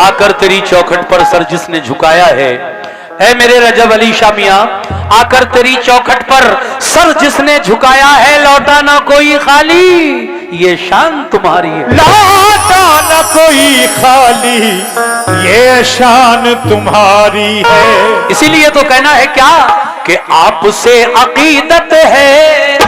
आकर तेरी चौखट पर सर जिसने झुकाया है मेरे रजब अली शाह मियां, आकर तेरी चौखट पर सर जिसने झुकाया है, लौटा ना कोई खाली ये शान तुम्हारी है। लौटा ना कोई खाली ये शान तुम्हारी है। इसीलिए तो कहना है क्या कि आपसे अकीदत है।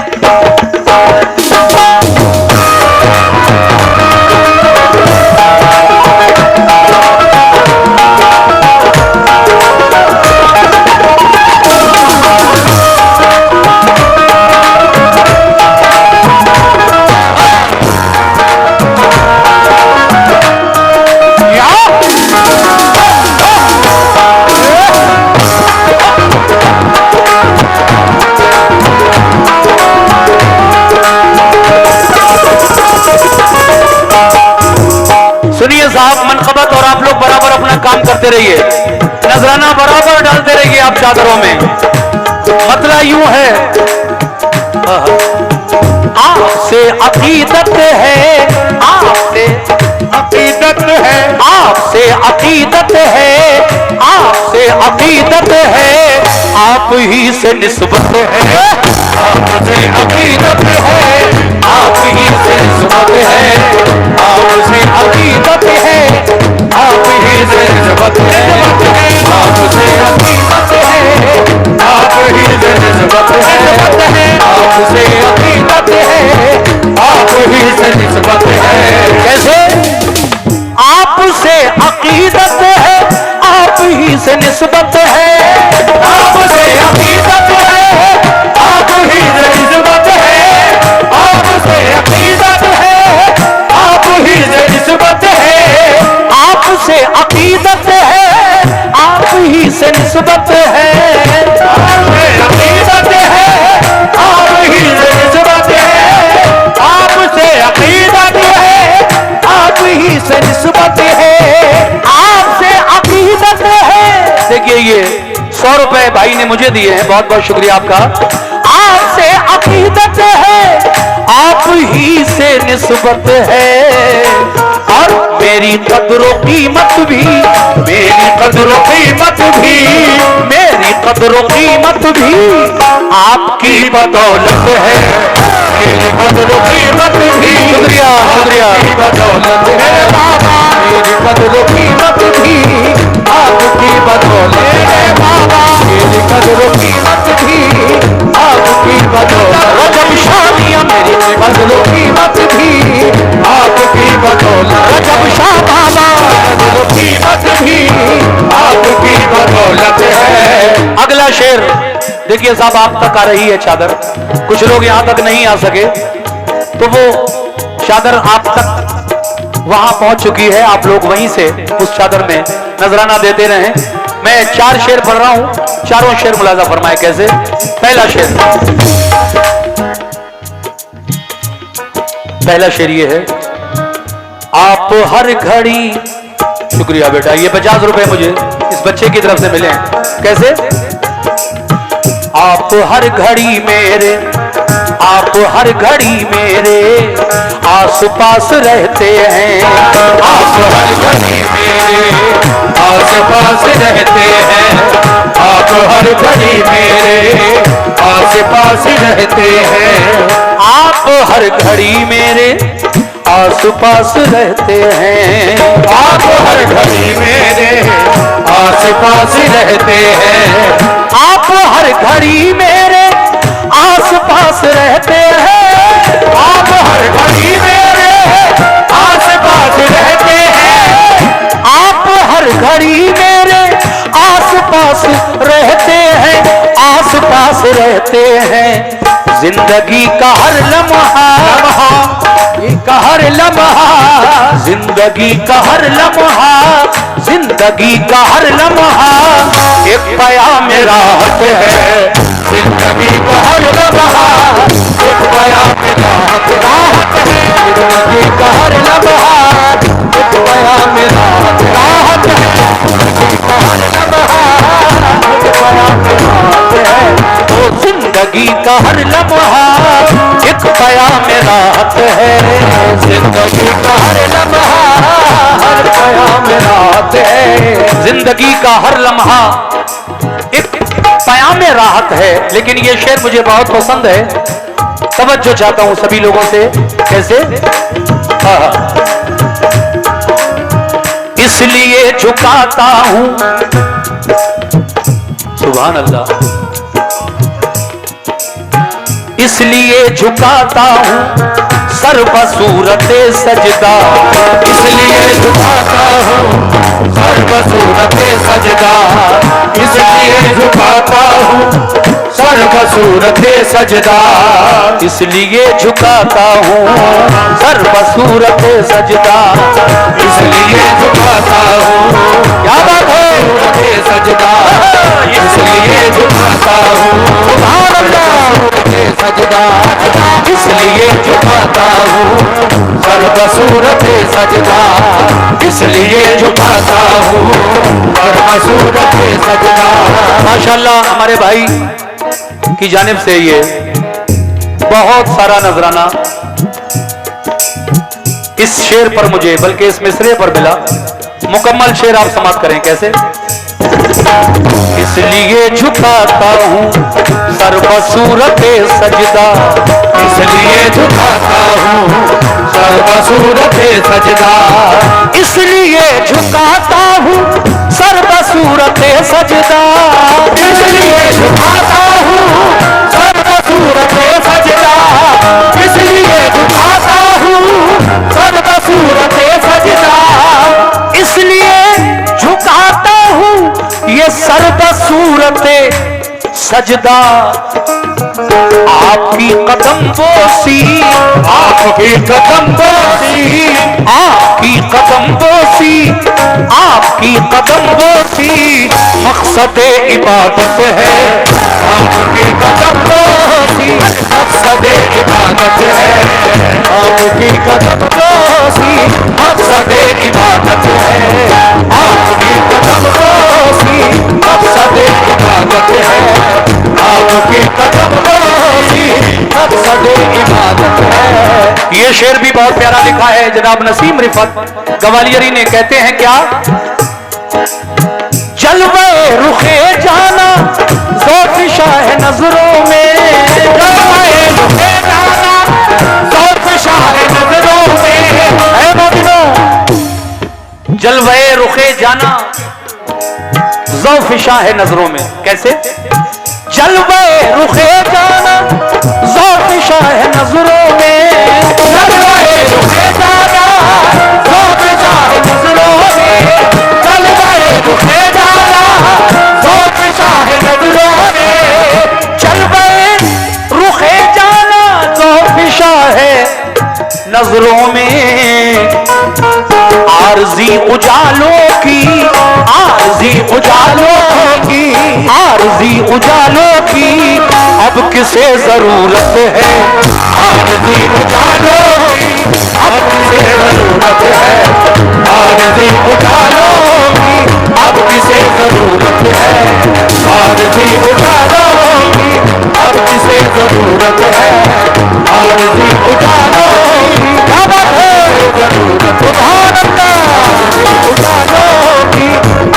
सुनिए साहब मनकबत, और आप लोग बराबर अपना काम करते रहिए, नजराना बराबर डालते रहिए आप चादरों में। मतलब यूं है, आपसे अकीदत है, आपसे अकीदत है, आपसे अकीदत है, आपसे अकीदत है, आप ही से निस्बत है, आपसे अकीदत है, आप ही से निस्बत है, आपसे अकीदत है, आप ही से निस्बत है, आपसे अकीदत है, आप ही से निस्बत है, आपसे अकीदत है, आप ही से निस्बत है। कैसे? आपसे अकीदत है, आप ही से निस्बत है, आपसे अकीदत है, आप ही से निस्बत है, आपसे अकीदत है, आप ही से निस्बत है, आपसे अकीदत है, आप ही से निस्बत है, आपसे अकीदत है, आप ही से निस्बत है, आपसे अकीदत है, आप ही से निस्बत है, आपसे अकीदत है। देखिए ये 100 रुपए भाई ने मुझे दिए हैं, बहुत बहुत शुक्रिया आपका। आपसे अकीदत है, आप ही से निस्बत है, और मेरी कदरो कीमत भी, मेरी कदरो कीमत भी, मेरी कदरो कीमत भी आपकी बदौलत है, मेरी कदरो कीमत भी, शुक्रिया शुक्रिया, बदौलत है बाबा, मेरी कदरो कीमत भी आपकी बदौलत है बाबा, मेरी कदरो कीमत भी आपकी बदौलत, रजब शाह मियां मेरी कदरो कीमत भी आपकी बदौलत, रजब शाह बाबा कदरो कीमत भी आपकी बदौलत है। अगला शेर देखिए साहब, आप तक आ रही है चादर, कुछ लोग यहां तक नहीं आ सके, तो वो चादर आप तक वहां पहुंच चुकी है, आप लोग वहीं से उस चादर में नजराना देते रहें। मैं 4 शेर पढ़ रहा हूं, चारों शेर मुलाजा फरमाए। कैसे? पहला शेर, पहला शेर ये है, आप हर घड़ी, शुक्रिया बेटा, ये 50 रुपए मुझे इस बच्चे की तरफ से मिले हैं। कैसे? आप हर घड़ी मेरे, आप हर घड़ी मेरे आस पास रहते हैं, आप हर घड़ी मेरे आस पास रहते हैं, आप हर घड़ी मेरे आस पास रहते हैं, आप हर घड़ी मेरे आस पास रहते हैं, आप हर घड़ी मेरे आस पास रहते हैं, आप हर घड़ी मेरे आस पास रहते हैं, आप हर घड़ी मेरे आस पास रहते हैं, आप हर घड़ी मेरे आस पास रहते हैं, आस पास रहते हैं। जिंदगी का हर लम्हा, का हर लम्हा, जिंदगी का हर लम्हा, जिंदगी का हर लम्हा एक प्याम राहत है, जिंदगी का हर लम्हा एक प्याम राहत है, जिंदगी का हर लम्हा एक प्याम राहत है, जिंदगी का हर लम्हा एक प्याम राहत है, वो जिंदगी का हर लम्हा एक प्याम राहत है, जिंदगी का हर लम्हा हर प्याम राहत जिंदगी का हर लम्हा एक पयाम राहत है। लेकिन ये शेर मुझे बहुत पसंद है, तवज्जो चाहता हूं सभी लोगों से। कैसे? हाँ, इसलिए झुकाता हूं, सुभान अल्लाह, इसलिए झुकाता हूं सर बसूरते सजदा, इसलिए झुकाता हूं सर बसूरते सजदा, इसलिए झुकाता हूं सर बसूरते सजदा, इसलिए झुकाता हूं सर बसूरते सजदा, इसलिए झुकाता हूं, क्या बात है, सजदा, इसलिए झुकाता हूं सजदा, इसलिए झुकाता हूँ सर बसूरते सजदा, इसलिए झुकाता हूँ सर बसूरते सजदा। माशाल्लाह हमारे भाई की जानिब से ये बहुत सारा नजराना इस शेर पर मुझे, बल्कि इस मिसरे पर मिला। मुकम्मल शेर आप समाप्त करें। कैसे? इसलिए झुकाता हूँ सर बसूरते सजदा, इसलिए झुकाता हूँ सर बसूरते सजदा, इसलिए झुकाता हूँ सर बसूरते सजदा, इसलिए झुकाता हूँ सर बसूरते सजदा, इसलिए झुकाता हूँ सर बसूरते सजदा, इसलिए झुकाता हूँ ये सर बसूरते सजदा। आपकी कदम बोसी, आपकी कदम बोसी, आपकी कदम बोसी, आपकी कदम बोसी मकसद इबादत है, आपकी कदम बोसी मकसद इबादत है, आपकी कदम बोसी मकसद इबादत है, आपकी कदम बोसी मकसद इबादत है, आपकी कदम बोसी मकसद इबादत है। ये शेर भी बहुत प्यारा लिखा है जनाब नसीम रिफत गवालियरी ने। कहते हैं क्या? जलवे रुखे जाना ज़ौक़-ए-शाह है नजरों में, जलवे रुखे जाना ज़ौक़-ए-शाह है नजरों में, ऐ मोमिनो जलवे रुखे जाना ज़ौक़-ए-शाह है नजरों में। कैसे? जलवे रुखे जाना ज़ौक़-ए-शाह है नजरों में, जलवे रुखे जाना ज़ौक़-ए-शाह है नजरों में, जलवे रुखे जाना ज़ौक़-ए-शाह है नजरों में, जलवे रुखे जाना ज़ौक़-ए-शाह है नजरों में। आरज़ी उजालों की, आरज़ी उजालों की, आरज़ी उजालों की अब किसे जरूरत है, आरज़ी उजालों की अब किसे जरूरत है, आरज़ी उजालों की अब किसे जरूरत है, आरज़ी उजालों की अब किसे जरूरत है, आरज़ी उजालों की अब जरूरत है, उजालों की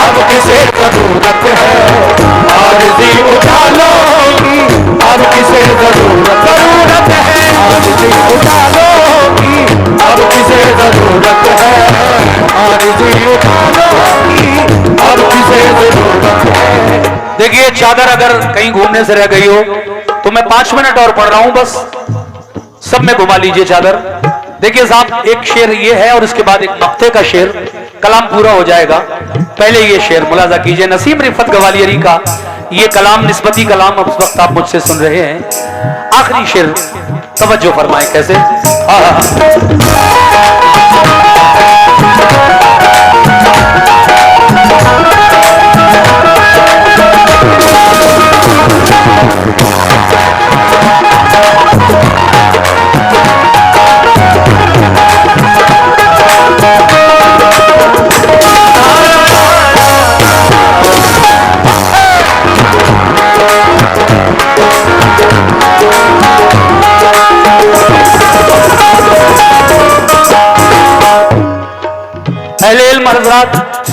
अब किसे जरूरत है, आरज़ी उजालों की अब किसे जरूरत है, आरज़ी उजालों की अब किसे जरूरत है, आरज़ी उजालों की अब किसे जरूरत है। देखिए चादर अगर कहीं घूमने से रह गई हो तो मैं 5 मिनट और पढ़ रहा हूं, बस सब में घुमा लीजिए चादर। देखिए साहब एक शेर ये है और इसके बाद एक मक्ते का शेर, कलाम पूरा हो जाएगा। पहले ये शेर मुलाजा कीजिए नसीम रिफत गवालियरी का, ये कलाम निस्बती कलाम अब इस वक्त आप मुझसे सुन रहे हैं। आखिरी शेर तवज्जो फरमाएं। कैसे?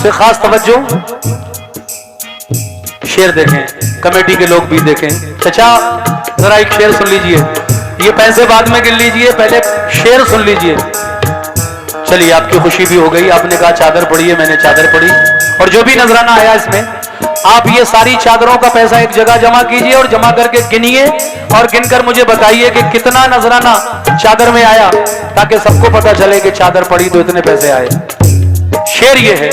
मुझसे खास तवज्जो, शेर देखें, कमेटी के लोग भी देखें। चाचा जरा एक शेर सुन लीजिए, ये पैसे बाद में गिन लीजिए, पहले शेर सुन लीजिए। चलिए आपकी खुशी भी हो गई, आपने कहा चादर पड़ी है, मैंने चादर पड़ी। और जो भी नजराना आया इसमें, आप ये सारी चादरों का पैसा एक जगह जमा कीजिए और जमा करके गिनिए और गिनकर मुझे बताइए कि कितना नजराना चादर में आया, ताकि सबको पता चले कि चादर पड़ी तो इतने पैसे आए। शेर ये है,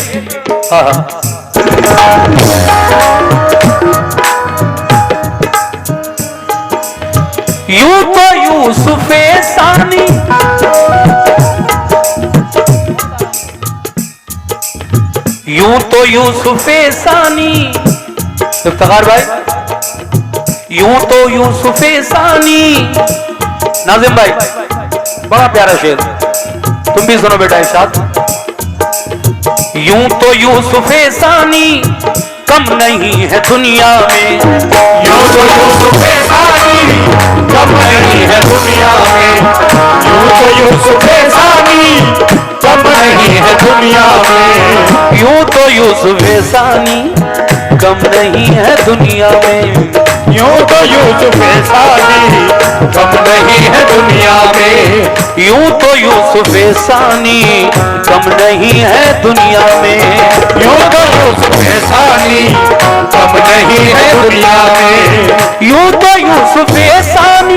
यूं तो यूसुफे सानी, यूं तो यूसुफे सानी, इफ्तिखार भाई, यूं तो यूसुफे सानी। नाजिम भाई बड़ा प्यारा शेर, तुम भी सुनो बेटा एक साथ। यूं तो यूसुफे सानी कम नहीं है दुनिया में, यूं तो यूसुफे सानी कम नहीं है दुनिया में, यूं तो यूसुफे सानी कम नहीं है दुनिया में, यूं तो यूसुफे सानी कम नहीं है दुनिया में, यूं तो यूसुफे सानी कम नहीं है दुनिया में, यूं तो यूसुफे सानी कम नहीं है दुनिया में, यूं तो यूसुफे सानी कम नहीं है दुनिया में, यूं तो यूसुफे सानी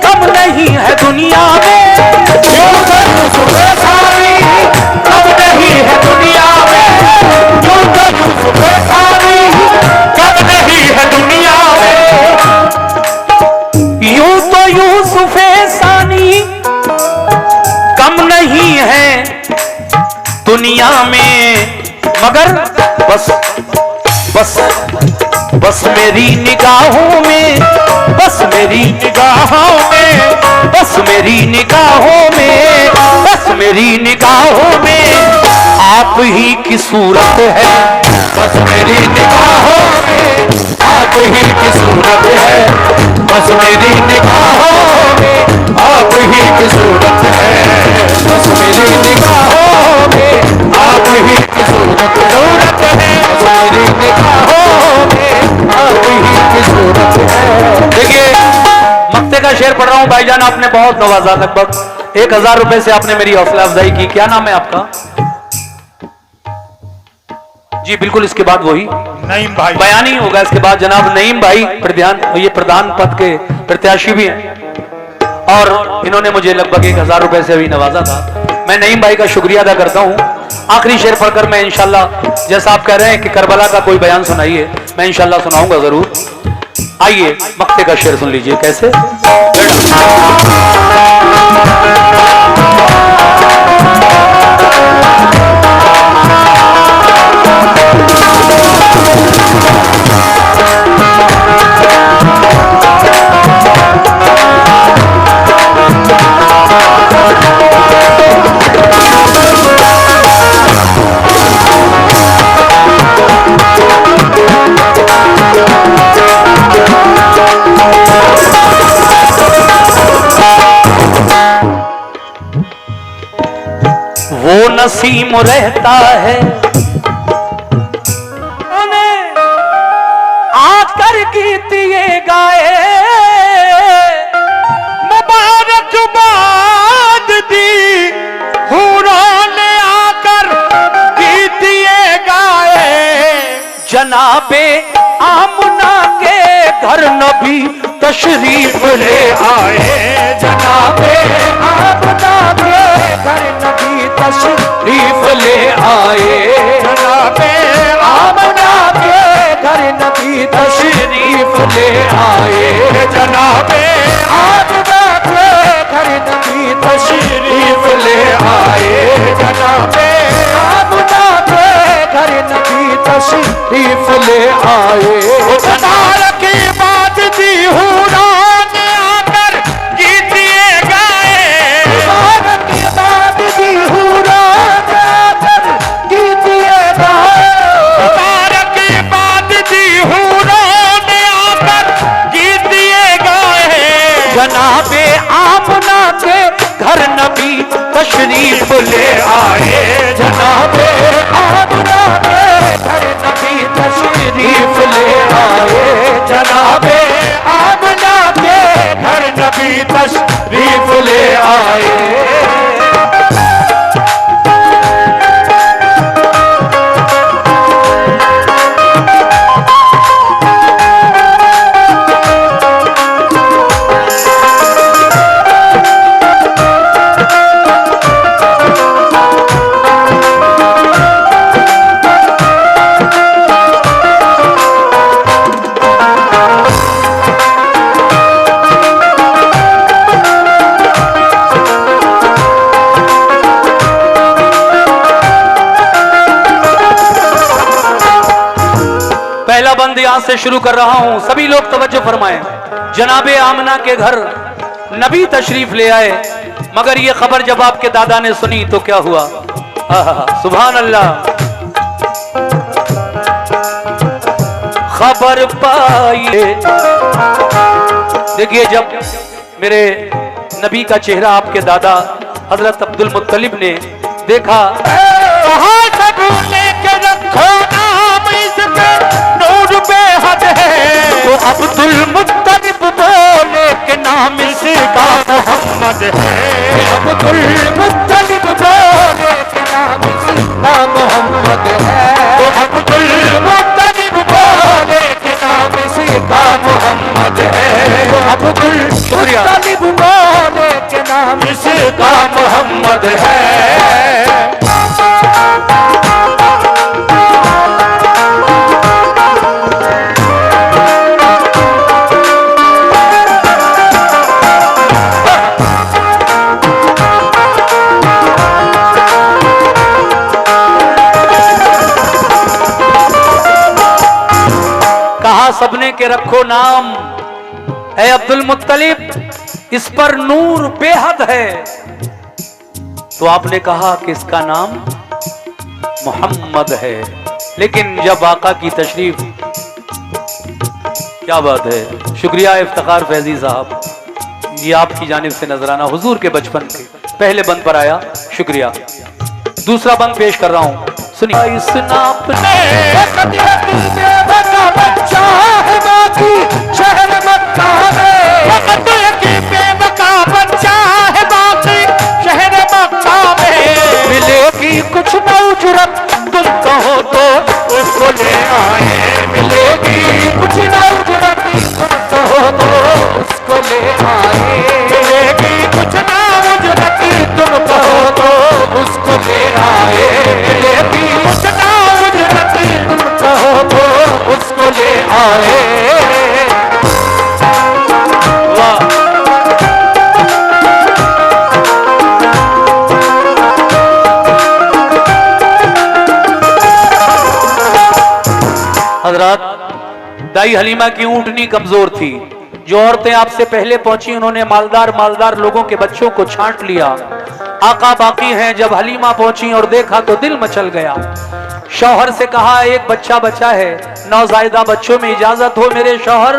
कम नहीं है दुनिया में, यूं तो यूसुफे सानी कम नहीं है दुनिया में, यूं तो यूसुफे सानी कम नहीं है दुनिया में, यूं तो यूसुफे सानी कम नहीं है दुनिया में, मगर बस बस बस मेरी निगाहों में, बस मेरी निगाहों में, बस मेरी निगाहों में, बस मेरी निगाहों में आप ही की सूरत है, बस मेरी निगाहों में आप ही की सूरत है, बस मेरी निगाहों में आप ही की सूरत है, बस मेरी निगाहों में आप ही की सूरत है, बस मेरी निगाहों में आप ही की सूरत है। देखिए मक्ते का शेर पढ़ रहा हूं भाईजान, आपने बहुत नवाजा, लगभग 1000 रुपए से आपने मेरी हौसला अफजाई की। क्या नाम है आपका? जी बिल्कुल, इसके बाद वही नईम भाई बयान ही होगा। इसके बाद जनाब नईम भाई प्रधान, ये प्रधान पद के प्रत्याशी भी हैं और इन्होंने मुझे लगभग 1000 रुपए से भी नवाजा था। मैं नईम भाई का शुक्रिया अदा करता हूं। आखिरी शेर पढ़कर मैं इंशाल्लाह, जैसा आप कह रहे हैं कि करबला का कोई बयान सुनाइए, मैं इंशाल्लाह सुनाऊंगा जरूर। आइए मक्ते का शेर सुन लीजिए। कैसे? वो नसीम रहता है आकर गीत ये गाए, मुबारकबाद दी हूरों ने आकर गीत ये गाए, जनाबे आमना के घर नबी तशरीफ ले आए, जनाबे आमना के घर नबी तशरीफ ले आए, जनाबे आमना के घर नबी तशरीफ ले आए, जनाबे आमना के घर नबी तशरीफ ले आए, जनाबे आमना के घर नबी तशरीफ ले आए। मुबारकबाद दी हूरों ने आकर गीत ये गाए, मुबारकबाद दी हूरों ने आकर गीत ये यहां से शुरू कर रहा हूं, सभी लोग तवज्जो फरमाएं। जनाबे आमना के घर नबी तशरीफ ले आए, मगर ये खबर जब आपके दादा ने सुनी तो क्या हुआ? सुभान अल्लाह। खबर पाई, देखिए जब मेरे नबी का चेहरा आपके दादा हजरत अब्दुल मुत्तलिब ने देखा, लेके रखो नाम इसके नूर बेहद है, तो अब्दुल मुत्तलिब बोले के नाम इसका मोहम्मद है। अब्दुल मुत्तलिब बोले के नाम इसका मोहम्मद है, तो अब्दुल मुत्तलिब बोले के नाम इसका मोहम्मद है, तो अब्दुल मुत्तलिब बोले के नाम इसका मोहम्मद है। कहा सबने के रखो नाम है अब्दुल मुत्तलिब, इस पर नूर बेहद है। तो आपने कहा कि इसका नाम मोहम्मद है। लेकिन जब आका की तशरीफ, क्या बात है, शुक्रिया इफ्तिखार फैजी साहब, ये आपकी जानिब से नजराना हुजूर के बचपन के पहले बंद पर आया, शुक्रिया। दूसरा बंद पेश कर रहा हूं, सुनिए। इस नाप शहर मक्का में बेबका बच्चा है बाकी शहर मक्का में, मिलेगी कुछ नौजरत तुम कहो तो उसको ले आए। मिलेगी कुछ नौजरत तुम कहो तो उसको ले आए। मिलेगी कुछ नौजरत तुम कहो तो उसको ले आए। मिलेगी कुछ नौजरत तुम कहो तो उसको ले आए। हजरात, दाई हलीमा की ऊंटनी कमजोर थी। जो औरतें आपसे पहले पहुंची उन्होंने मालदार मालदार लोगों के बच्चों को छांट लिया। आका बाकी हैं। जब हलीमा पहुंची और देखा तो दिल मचल गया। शौहर से कहा, एक बच्चा बचा है, नौजायदा बच्चों में इजाजत हो मेरे शौहर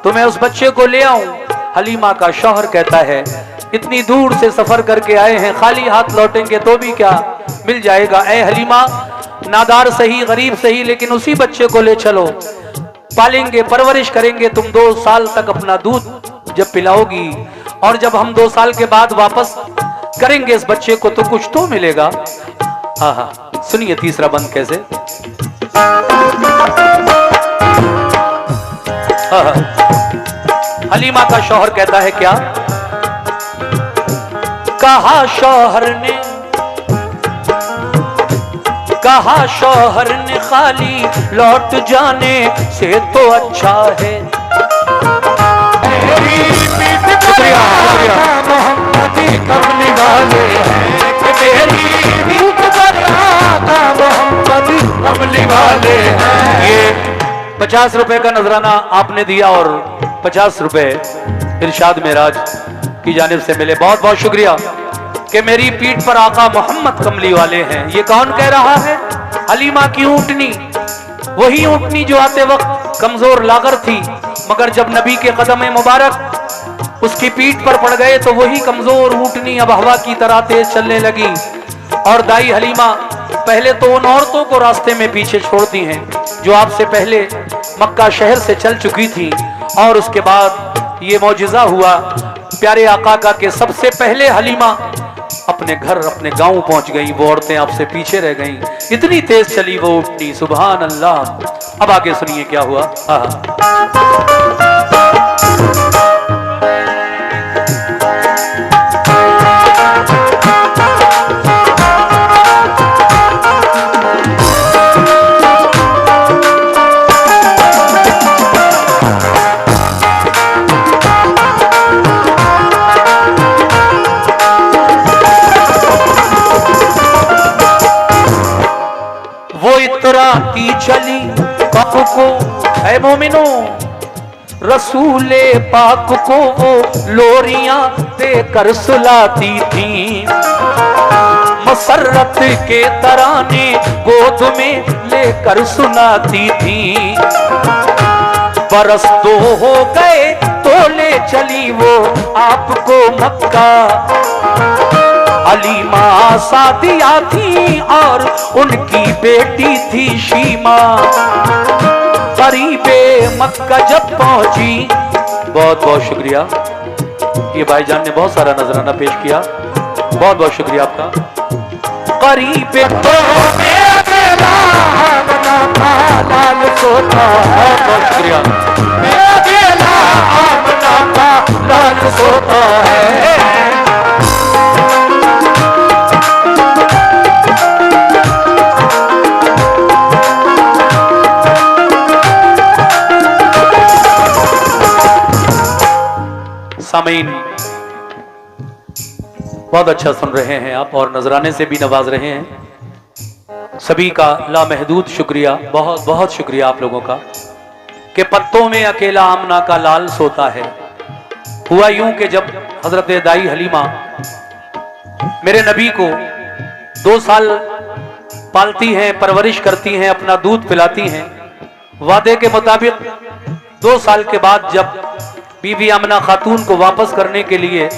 तो मैं उस बच्चे को ले आऊं। हलीमा का शौहर कहता है, इतनी दूर से सफर करके आए हैं, खाली हाथ लौटेंगे तो भी क्या मिल जाएगा। ऐ हलीमा, नादार सही गरीब सही, लेकिन उसी बच्चे को ले चलो, पालेंगे परवरिश करेंगे, तुम 2 साल तक अपना दूध जब पिलाओगी और जब हम 2 साल के बाद वापस करेंगे इस बच्चे को तो कुछ तो मिलेगा। हाँ हाँ, सुनिए तीसरा बंद कैसे। हाँ हाँ, हलीमा का शौहर कहता है, क्या कहा शौहर ने, कहा शौहर ने, खाली लौट जाने से तो अच्छा है। शुक्रिया मोहम्मदी कमली वाले हैं, तेरी भूख बरआता मोहम्मदी कमली वाले हैं। ये 50 रुपए का नजराना आपने दिया और 50 रुपए इरशाद मेराज की जानिब से मिले। बहुत बहुत शुक्रिया कि मेरी पीठ पर आका मोहम्मद कमली वाले हैं। ये कौन कह रहा है? हलीमा की ऊंटनी, वही ऊंटनी जो आते वक्त कमजोर लागर थी, मगर जब नबी के कदम मुबारक उसकी पीठ पर पड़ गए तो वही कमजोर ऊंटनी अब हवा की तरह तेज चलने लगी। और दाई हलीमा पहले तो उन औरतों को रास्ते में पीछे छोड़ती हैं जो आपसे पहले मक्का शहर से चल चुकी थी, और उसके बाद ये मौजिजा हुआ प्यारे आका का कि सबसे पहले हलीमा अपने घर अपने गांव पहुंच गई, वो औरतें आपसे पीछे रह गईं। इतनी तेज चली वो ऊंटनी, सुभान अल्लाह। अब आगे सुनिए क्या हुआ। वो इतराती चली कब को ऐ मोमिनो, रसूले पाक को वो लोरियां देकर सुलाती थी, मसरत के तराने गोद में लेकर सुनाती थी। बरस 2 हो गए तो ले चली वो आपको मक्का, हलीमा सादिया थी और उनकी बेटी थी शीमा। करीबे मक्का जब पहुंची, बहुत बहुत शुक्रिया, ये भाईजान ने बहुत सारा नजराना पेश किया, बहुत बहुत शुक्रिया आपका। करीबे लाल सोता, बहुत शुक्रिया, लाल सोता है। सामीन, बहुत अच्छा सुन रहे हैं आप और नजराने से भी नवाज रहे हैं। सभी का लामहदूद शुक्रिया, बहुत बहुत शुक्रिया आप लोगों का कि पत्तों में अकेला आमना का लाल सोता है। हुआ यूं कि जब हजरत दाई हलीमा मेरे नबी को 2 साल पालती हैं, परवरिश करती हैं, अपना दूध पिलाती हैं। वादे के मुताबिक 2 साल के बाद जब बीबी आमना खातून को वापस करने के लिए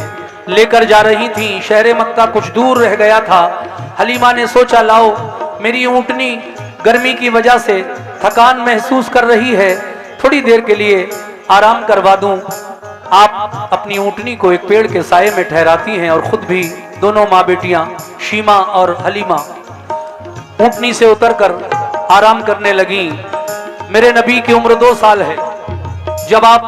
लेकर जा रही थी, शहर मक्का कुछ दूर रह गया था। हलीमा ने सोचा, लाओ मेरी ऊंटनी गर्मी की वजह से थकान महसूस कर रही है, थोड़ी देर के लिए आराम करवा दूं। आप अपनी ऊंटनी को एक पेड़ के साये में ठहराती हैं और खुद भी दोनों माँ बेटियां शीमा और हलीमा ऊंटनी से उतरकर आराम करने लगी। मेरे नबी की उम्र 2 साल है। जब आप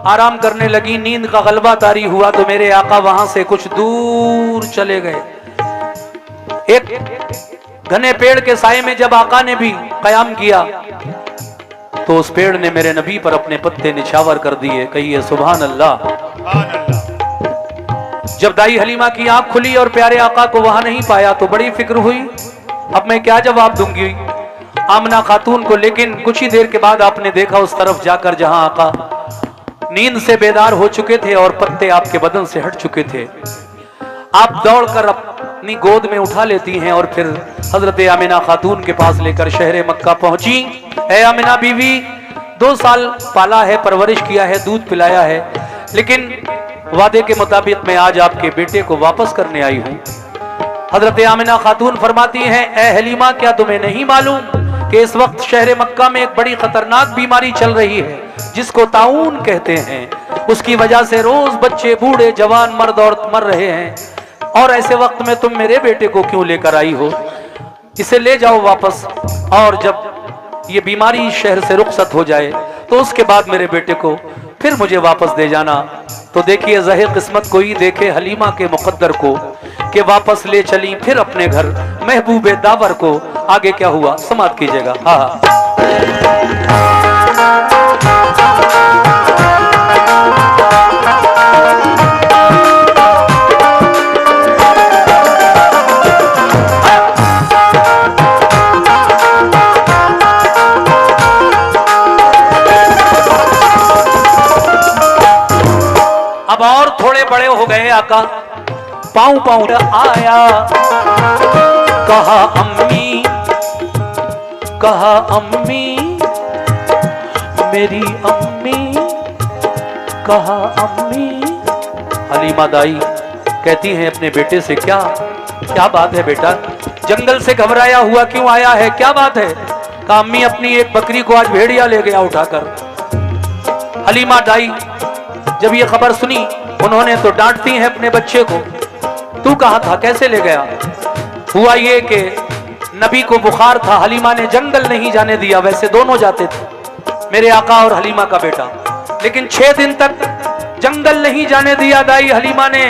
आराम करने लगी, नींद का गलबा तारी हुआ तो मेरे आका वहां से कुछ दूर चले गए। एक घने पेड़ के साये में जब आका ने भी कयाम किया तो उस पेड़ ने मेरे नबी पर अपने पत्ते निछावर कर दिए। कहिए सुभान अल्लाह। जब दाई हलीमा की आंख खुली और प्यारे आका को वहां नहीं पाया तो बड़ी फिक्र हुई, अब मैं क्या जवाब दूंगी आमना खातून को। लेकिन कुछ ही देर के बाद आपने देखा उस तरफ जाकर जहां आका नींद से बेदार हो चुके थे और पत्ते आपके बदन से हट चुके थे। आप दौड़कर अपनी गोद में उठा लेती हैं और फिर हजरत आमिना खातून के पास लेकर शहर मक्का पहुंची। ऐ आमिना बीवी, 2 साल पाला है, परवरिश किया है, दूध पिलाया है, लेकिन वादे के मुताबिक मैं आज आपके बेटे को वापस करने आई हूं। हजरत आमिना खातून फरमाती हैं, ऐ हलीमा, क्या तुम्हें नहीं मालूम कि इस वक्त शहर मक्का में एक बड़ी खतरनाक बीमारी चल रही है जिसको ताऊन कहते हैं। उसकी वजह से रोज बच्चे, बूढ़े, जवान, मर्द औरत मर रहे हैं, और ऐसे वक्त में तुम मेरे बेटे को क्यों लेकर आई हो? इसे ले जाओ वापस, और जब ये बीमारी शहर से रुखसत हो जाए तो उसके बाद मेरे बेटे को फिर मुझे वापस दे जाना। तो देखिए ज़ाहिर किस्मत कोई देखे हलीमा के मुकद्दर को कि वापस ले चली फिर अपने घर महबूबे दावर को। आगे क्या हुआ समाप्त कीजिएगा। हाँ, अब और थोड़े बड़े हो गए आका, पाँव पाँव आया, कहा अम्मी, कहा अम्मी, मेरी अम्मी, कहा अम्मी। हलीमा दाई कहती हैं अपने बेटे से, क्या क्या बात है बेटा, जंगल से घबराया हुआ क्यों आया है, क्या बात है? कहा अम्मी, अपनी एक बकरी को आज भेड़िया ले गया उठाकर। हलीमा दाई जब ये खबर सुनी उन्होंने तो डांटती हैं अपने बच्चे को, तू कहाँ था, कैसे ले गया? हुआ ये कि नबी को बुखार था, हलीमा ने जंगल नहीं जाने दिया, वैसे दोनों जाते थे मेरे आका और हलीमा का बेटा, लेकिन 6 दिन तक जंगल नहीं जाने दिया दाई हलीमा ने।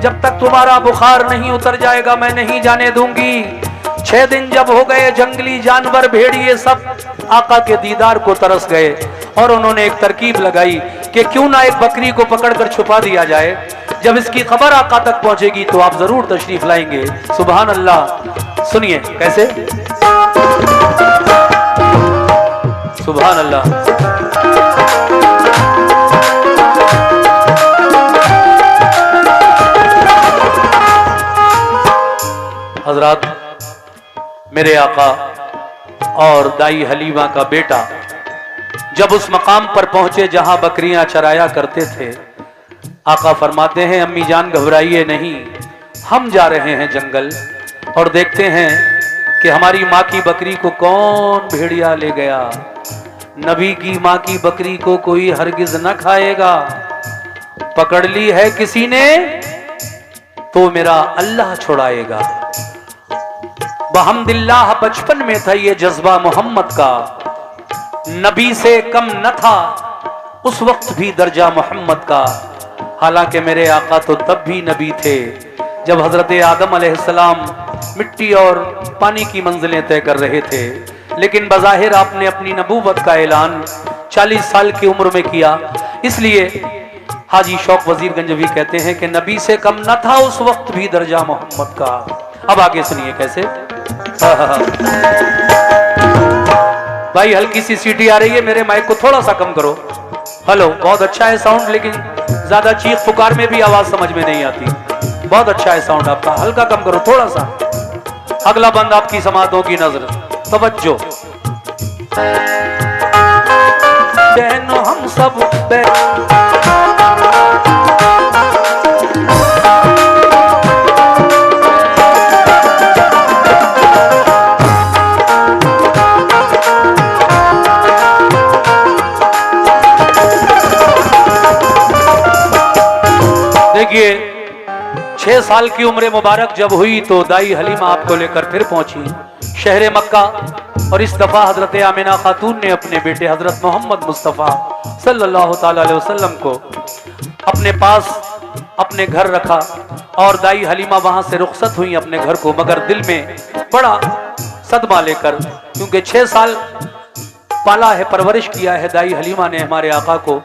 जब तक तुम्हारा बुखार नहीं उतर जाएगा मैं नहीं जाने दूंगी। 6 दिन जब हो गए, जंगली जानवर, भेड़िए सब आका के दीदार को तरस गए और उन्होंने एक तरकीब लगाई कि क्यों ना एक बकरी को पकड़कर छुपा दिया जाए, जब इसकी खबर आका तक पहुंचेगी तो आप जरूर तशरीफ लाएंगे। सुभान अल्लाह। सुनिए कैसे, सुभान अल्लाह। मेरे आका और दाई हलीमा का बेटा जब उस मकाम पर पहुंचे जहां बकरियां चराया करते थे, आका फरमाते हैं अम्मी जान घबराइए नहीं, हम जा रहे हैं जंगल और देखते हैं कि हमारी माँ की बकरी को कौन भेड़िया ले गया। नबी की माँ की बकरी को कोई हरगिज न खाएगा, पकड़ ली है किसी ने तो मेरा अल्लाह छुड़ाएगा। बहम्दिल्लाह बचपन में था ये जज्बा मोहम्मद का, नबी से कम न था उस वक्त भी दर्जा मोहम्मद का। हालांकि मेरे आका तो तब भी नबी थे जब हजरत आदम अलैहिस्सलाम मिट्टी और पानी की मंजिलें तय कर रहे थे, लेकिन बज़ाहिर आपने अपनी नबूवत का ऐलान 40 साल की उम्र में किया। इसलिए हाजी शौक वजीर गंजवी कहते हैं कि नबी से कम न था उस वक्त भी दर्जा मोहम्मद का। अब आगे सुनिए कैसे। भाई हल्की सी सीटी आ रही है, मेरे माइक को थोड़ा सा कम करो। हेलो, बहुत अच्छा है साउंड, लेकिन ज्यादा चीख पुकार में भी आवाज समझ में नहीं आती। बहुत अच्छा है साउंड आपका, हल्का कम करो थोड़ा सा। अगला बंद आपकी समातों की नजर, तवज्जो। बहनों हम सब देखिए 6 साल की उम्र मुबारक जब हुई तो दाई हलीमा आपको लेकर फिर पहुंची शहर मक्का, और इस दफा हजरत आमिना खातून ने अपने बेटे हजरत मोहम्मद मुस्तफ़ा सल्लल्लाहु ताला अलैहि वसल्लम को अपने पास अपने घर रखा और दाई हलीमा वहां से रुखसत हुई अपने घर को, मगर दिल में बड़ा सदमा लेकर, क्योंकि 6 साल पाला है, परवरिश किया है दाई हलीमा ने हमारे आका को।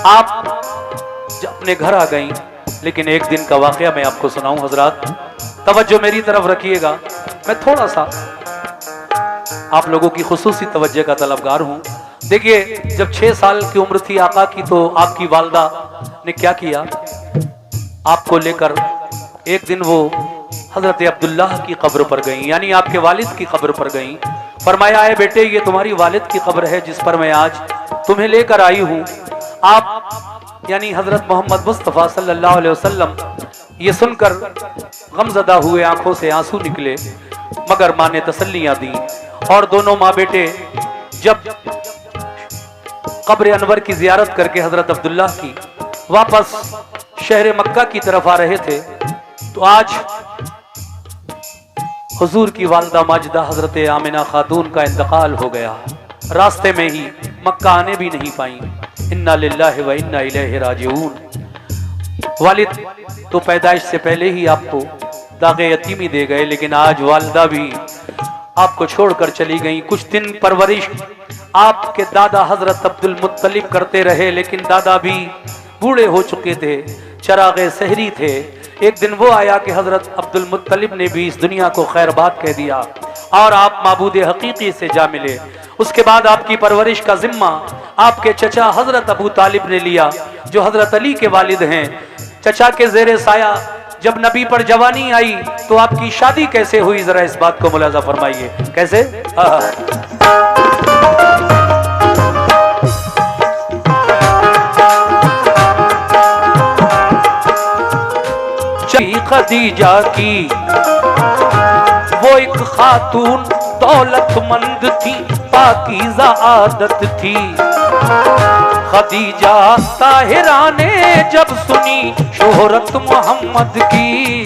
आप अपने घर आ गई, लेकिन एक दिन का वाकया मैं आपको सुनाऊं हजरात, तवज्जो मेरी तरफ रखिएगा। मैं थोड़ा सा आप लोगों की खुसूसी तवज्जो का तलबगार हूं। देखिए जब 6 साल की उम्र थी आका की, तो आपकी वालदा ने क्या किया, आपको लेकर एक दिन वो हजरत अब्दुल्लाह की कब्र पर गई, यानी आपके वालिद की कब्र पर गई। फरमाया है बेटे ये तुम्हारी वालिद की कब्र है जिस पर मैं आज तुम्हें लेकर आई हूं। आप यानी हजरत मोहम्मद मुस्तफ़ा सल्लल्लाहु अलैहि वसल्लम ये सुनकर गमज़दा हुए, आंखों से आंसू निकले, मगर माँ ने तसल्लियां दी। और दोनों माँ बेटे जब कब्र अनवर की जियारत करके हजरत अब्दुल्लाह की वापस शहर मक्का की तरफ आ रहे थे, तो आज हुजूर की वालदा माजिदा हजरत आमिना खातून का इंतकाल हो गया। रास्ते में ही मक्का आने भी नहीं पाई। इन्ना लिल्लाहि व इन्ना इलैहि राजिऊन। वालिद तो पैदाइश से पहले ही आपको दागे यतीमी दे गए, लेकिन आज वालिदा भी आपको छोड़कर चली गई। कुछ दिन परवरिश आपके दादा हजरत अब्दुल मुत्तलिब करते रहे, लेकिन दादा भी बूढ़े हो चुके थे, चरागे सहरी थे। एक दिन वो आया कि हजरत अब्दुल मुत्तलिब ने भी इस दुनिया को खैरबाद कह दिया और आप माबूद हकीकी से जा मिले। उसके बाद आपकी परवरिश का जिम्मा आपके चचा हजरत अबू तालिब ने लिया, जो हजरत अली के वालिद हैं। चचा के जेरे साया जब नबी पर जवानी आई तो आपकी शादी कैसे हुई, जरा इस बात को मुलाजा फरमाइए। कैसे? खदीजा की वो एक खातून दौलतमंद थी, पाकीज़ा आदत थी। खदीजा ताहिरा ने जब सुनी शोहरत मोहम्मद की,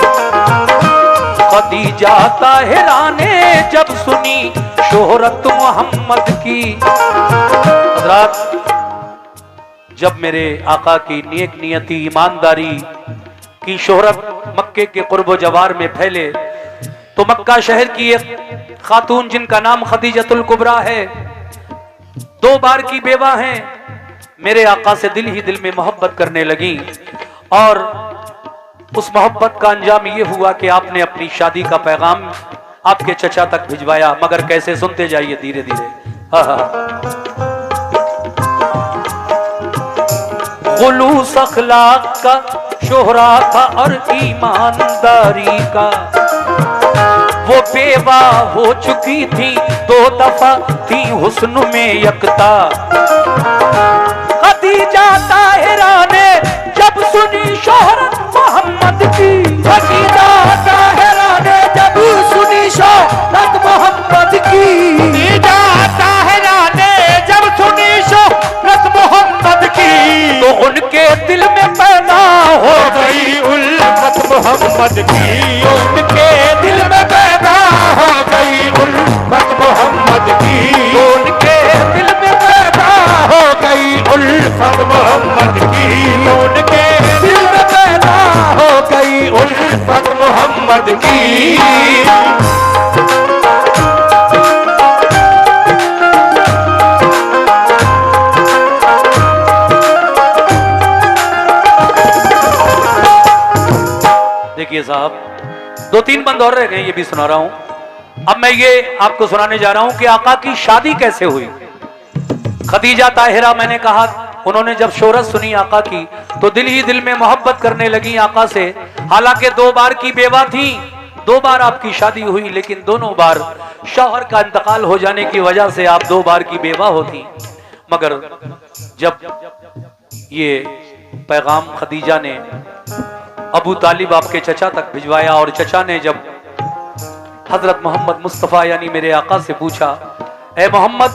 खदीजा ताहिरा ने जब सुनी शोहरत मोहम्मद की। हज़रात जब मेरे आका की नेक नियती ईमानदारी की शोहरत मक्के के कुर्ब जवार में फैले, तो मक्का शहर की एक खातून जिनका नाम खदीजतुल कुबरा है, 2 बार की बेवा हैं, मेरे आका से दिल ही दिल में मोहब्बत करने लगी। और उस मोहब्बत का अंजाम ये हुआ कि आपने अपनी शादी का पैगाम आपके चचा तक भिजवाया। मगर कैसे, सुनते जाइए धीरे धीरे। खुलूस अखलाक का शोहरा था और ईमानदारी का, वो बेवा हो चुकी थी, 2 दफा थी हुस्न में यकता। खदीजा ताहिरा ने जब सुनी शोहरत मोहम्मद की, खदीजा ताहिरा ने जब सुनी शोहरत मोहम्मद की, खदीजा ताहिरा ने जब सुनी शोहरत मोहम्मद की, तो उनके दिल में पैदा हो गई उल्फत मोहम्मद की। उनके दिल में पैदा हो गई उल्फत मोहम्मद की। उनके दिल में पैदा हो गई उल्फत मोहम्मद की। उनके दिल में पैदा हो गई उल्फत मोहम्मद की। देखिए साहब, 2-3 बंद और रह गए, ये भी सुना रहा हूं। अब मैं ये आपको सुनाने जा रहा हूं कि आका की शादी कैसे हुई। खदीजा ताहिरा, मैंने कहा, उन्होंने जब शोहरत सुनी आका की तो दिल ही दिल में मोहब्बत करने लगी आका से। हालांकि 2 बार की बेवा थी, 2 बार आपकी शादी हुई, लेकिन दोनों बार शौहर का इंतकाल हो जाने की वजह से आप 2 बार की बेवा होती। मगर जब ये पैगाम खदीजा ने अबू तालिब आपके चचा तक भिजवाया और चचा ने जब हजरत मोहम्मद मुस्तफ़ा यानी मेरे आका से पूछा, ए मोहम्मद,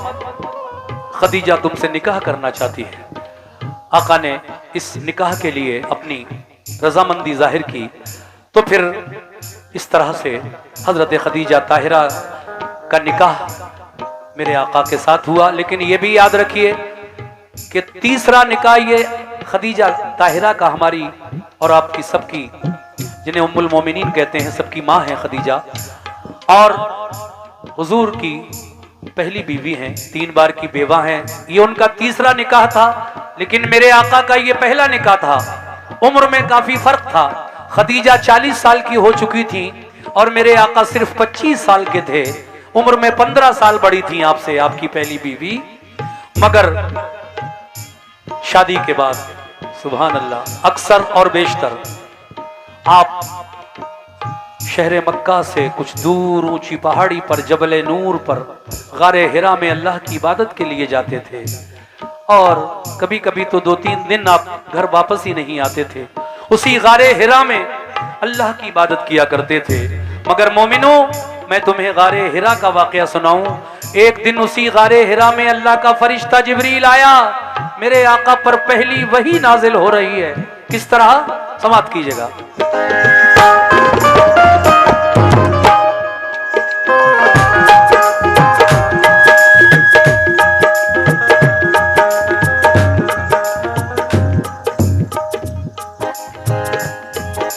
खदीजा तुमसे निकाह करना चाहती है। आका ने इस निकाह के लिए अपनी रजामंदी जाहिर की। तो फिर इस तरह से हजरत खदीजा ताहिरा का निकाह मेरे आका के साथ हुआ। लेकिन ये भी याद रखिए कि तीसरा निकाह ये खदीजा ताहिरा का, हमारी और आपकी सबकी, जिन्हें उम्मुल मोमिनीन कहते हैं, सबकी माँ है खदीजा, और हुजूर की पहली बीवी हैं, 3 बार की बेवा हैं। ये उनका तीसरा निकाह था। लेकिन मेरे आका का ये पहला निकाह था। उम्र में काफी फर्क था। खदीजा 40 साल की हो चुकी थी और मेरे आका सिर्फ 25 साल के थे। उम्र में 15 साल बड़ी थी आपसे, आपकी पहली बीवी। मगर शादी के बाद सुभान अल्लाह, अक्सर और बेशतर आप शहर मक्का से कुछ दूर ऊंची पहाड़ी पर जबल नूर पर गारे हिरा में अल्लाह की इबादत के लिए जाते थे। और कभी कभी तो 2-3 दिन आप घर वापस ही नहीं आते थे। उसी गारे हिरा में अल्लाह की इबादत किया करते थे। मगर मोमिनो, मैं तुम्हें गारे हिरा का वाकया सुनाऊं। एक दिन उसी गारे हिरा में अल्लाह का फरिश्ता जिब्रील आया। मेरे आका पर पहली वही नाजिल हो रही है। किस तरह, समाप्त कीजिएगा।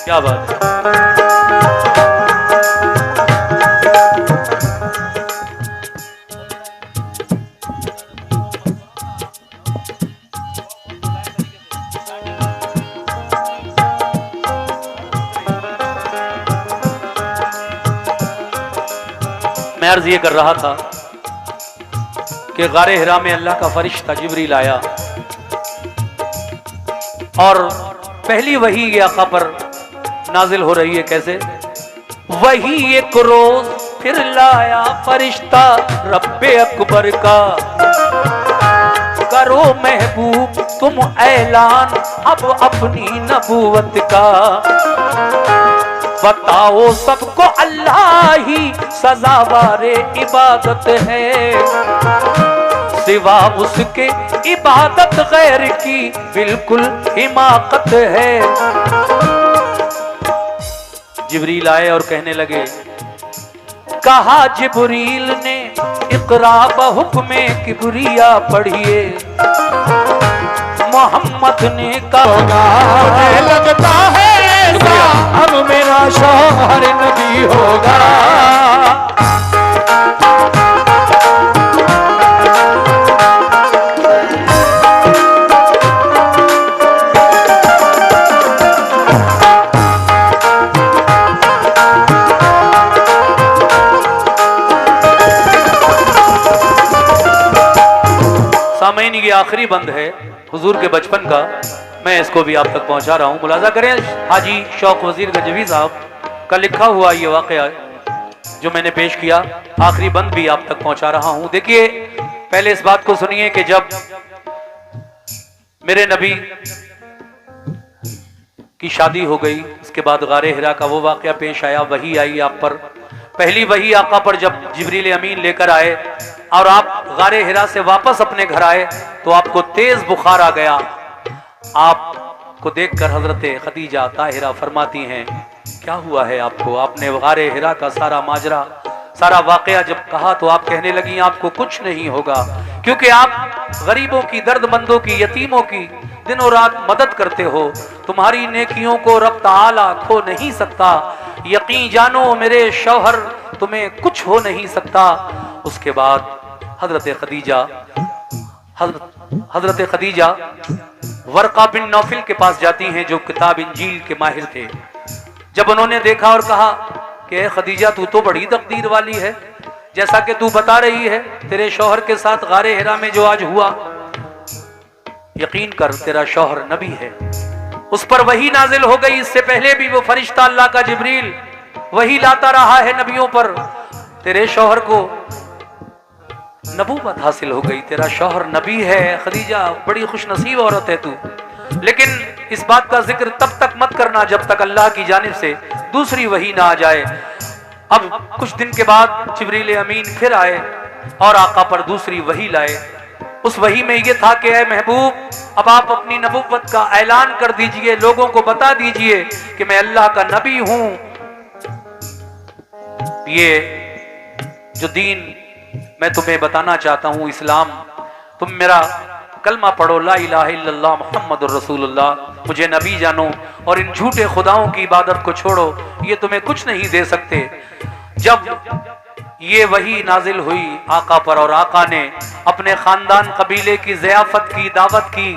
क्या बात है। मैं अर्ज ये कर रहा था कि गारे हिरा में अल्लाह का फरिश्ता जिब्रील आया और पहली वही ये आका पर नाजिल हो रही है। कैसे? वही एक रोज फिर लाया फरिश्ता रब्बे अकबर का, करो महबूब तुम ऐलान अब अपनी नबूवत का। बताओ सबको अल्लाह ही सजावारे इबादत है, सिवा उसके इबादत गैर की बिल्कुल हिमाकत है। जिब्रील आए और कहने लगे, कहा जिब्रील ने इकरा बहुक्मे किबरिया पढ़िए। मोहम्मद ने कहा, मुझे लगता है अब मेरा शौहर नबी होगा। सामईन, ये आखिरी बंद है हुजूर के बचपन का, मैं इसको भी आप तक पहुंचा रहा हूं। मुलाजा करें, हाजी शौक वजीर गजवी साहब का लिखा हुआ ये वाकया जो मैंने पेश किया, आखिरी बंद भी आप तक पहुंचा रहा हूं। देखिए, पहले इस बात को सुनिए कि जब मेरे नबी की शादी हो गई, उसके बाद गारे हिरा का वो वाकया पेश आया, वही आई आप पर, पहली वही आका पर जब जिब्रील अमीन लेकर आए और आप गारे हिरा से वापस अपने घर आए तो आपको तेज बुखार आ गया। आपको देखकर हजरत खदीजा ताहिरा फरमाती हैं, क्या हुआ है आपको? आपने गारे हिरा का सारा माजरा, सारा वाकया जब कहा तो आप कहने लगी आपको कुछ नहीं होगा, क्योंकि आप गरीबों की, दर्दमंदों की, यतीमों की दिनों रात मदद करते हो। तुम्हारी नेकियों को रब ताला खो नहीं सकता। यकीन जानो मेरे शौहर, तुम्हें कुछ हो नहीं सकता। उसके बाद हजरत खदीजा वर्का बिन नौफिल के पास जाती हैं, जो किताब इंजील के माहिर थे। जब उन्होंने देखा और कहा कि खदीजा, तू तो बड़ी तकदीर वाली है, जैसा कि तू बता रही है तेरे शौहर के साथ गारे हिरा में जो आज हुआ, यकीन कर तेरा शौहर नबी है। उस पर वही नाजिल हो गई। इससे पहले भी वो फरिश्ता अल्लाह का जिब्रील वही लाता रहा है नबियों पर। तेरे शौहर को नबूवत हासिल हो गई, तेरा शौहर नबी है। खदीजा, बड़ी खुशनसीब औरत है तू। लेकिन इस बात का जिक्र तब तक मत करना जब तक अल्लाह की जानिब से दूसरी वही ना आ जाए। अब कुछ दिन के बाद जिब्रील अमीन फिर आए और आका पर दूसरी वही लाए। उस वही में यह था कि ऐ महबूब, अब आप अपनी नबूवत का ऐलान कर दीजिए, लोगों को बता दीजिए कि मैं अल्लाह का नबी हूं। ये जो दीन मैं तुम्हें बताना चाहता हूं, इस्लाम, तुम मेरा कलमा पढ़ो, ला इलाहा इल्लल्लाह मुहम्मदुर रसूलुल्लाह, मुझे नबी जानो और इन झूठे खुदाओं की इबादत को छोड़ो, ये तुम्हें कुछ नहीं दे सकते। जब ये वही नाजिल हुई आका पर और आका ने अपने खानदान कबीले की ज़ियाफत की, दावत की,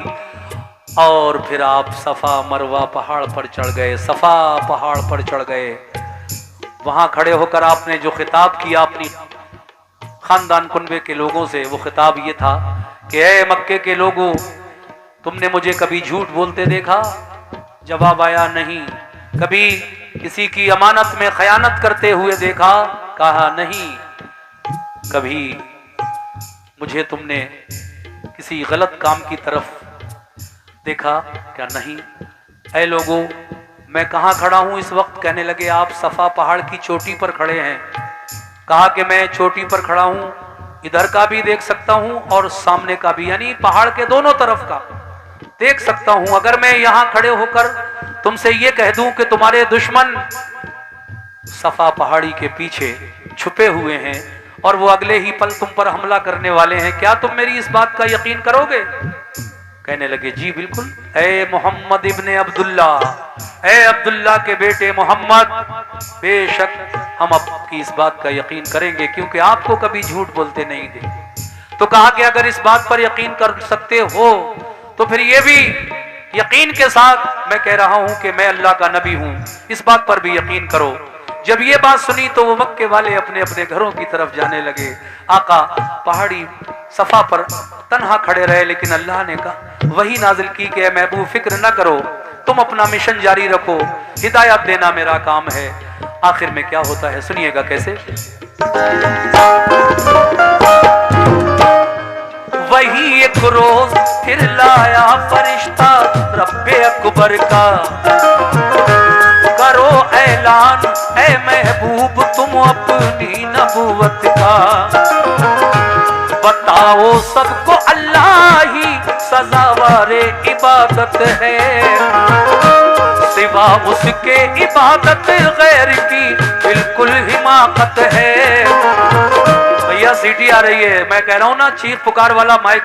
और फिर आप सफा मरवा पहाड़ पर चढ़ गए। सफा पहाड़ पर चढ़ गए, वहां खड़े होकर आपने जो खिताब किया अपनी खानदान कुनबे के लोगों से, वो खिताब ये था कि ऐ मक्के के लोगों, तुमने मुझे कभी झूठ बोलते देखा? जवाब आया नहीं। कभी किसी की अमानत में खयानत करते हुए देखा? कहा नहीं। कभी मुझे तुमने किसी गलत काम की तरफ देखा? क्या नहीं। ऐ लोगों, मैं कहां खड़ा हूं इस वक्त? कहने लगे आप सफा पहाड़ की चोटी पर खड़े हैं। कहा कि मैं चोटी पर खड़ा हूं, इधर का भी देख सकता हूं और सामने का भी, यानी पहाड़ के दोनों तरफ का देख सकता हूं। अगर मैं यहां खड़े होकर तुमसे ये कह दूं कि तुम्हारे दुश्मन सफा पहाड़ी के पीछे छुपे हुए हैं और वो अगले ही पल तुम पर हमला करने वाले हैं, क्या तुम मेरी इस बात का यकीन करोगे? कहने लगे जी बिल्कुल। ऐ मोहम्मद इब्ने अब्दुल्ला, ऐ अब्दुल्ला के बेटे मोहम्मद, बेशक हम आपकी इस बात का यकीन करेंगे, क्योंकि आपको कभी झूठ बोलते नहीं देखे। तो कहा कि अगर इस बात पर यकीन कर सकते हो तो फिर ये भी यकीन के साथ मैं कह रहा हूं कि मैं अल्लाह का नबी हूं, इस बात पर भी यकीन करो। जब ये बात सुनी तो वो मक्के वाले अपने अपने घरों की तरफ जाने लगे। आका पहाड़ी सफा पर तन्हा खड़े रहे, लेकिन अल्लाह ने कहा वही नाजिल की कि महबूब फिक्र न करो, तुम अपना मिशन जारी रखो, हिदायत देना मेरा काम है। आखिर में क्या होता है सुनिएगा कैसे। वही एक रोज फिर लाया फरिश्ता रब्बे अकबर का, करो ऐलान ऐ महबूब तुम अपनी नबूवत का, बताओ सबको अल्लाह ही सजावारे इबादत है, सिवा उसके इबादत गैर की बिल्कुल हिमाकत है। भैया सीटी आ रही है, मैं कह रहा हूं ना, चीख पुकार वाला माइक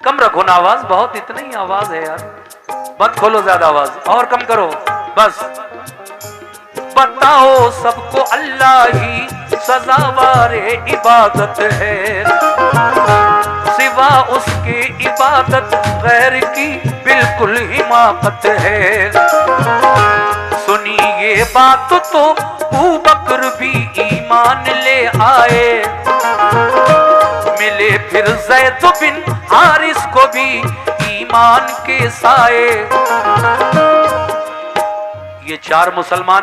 कम रखो ना, आवाज बहुत इतनी ही आवाज है यार, मत खोलो ज्यादा आवाज, और कम करो बस। बताओ सबको अल्लाह ही सजावारे इबादत है, सिवा उसकी इबादत गैर की बिल्कुल हिमाकत है। सुनी ये बात तो अबू बकर भी ईमान ले आए, मिले फिर ज़ैद बिन हारिस को भी ईमान के साए। ये चार मुसलमान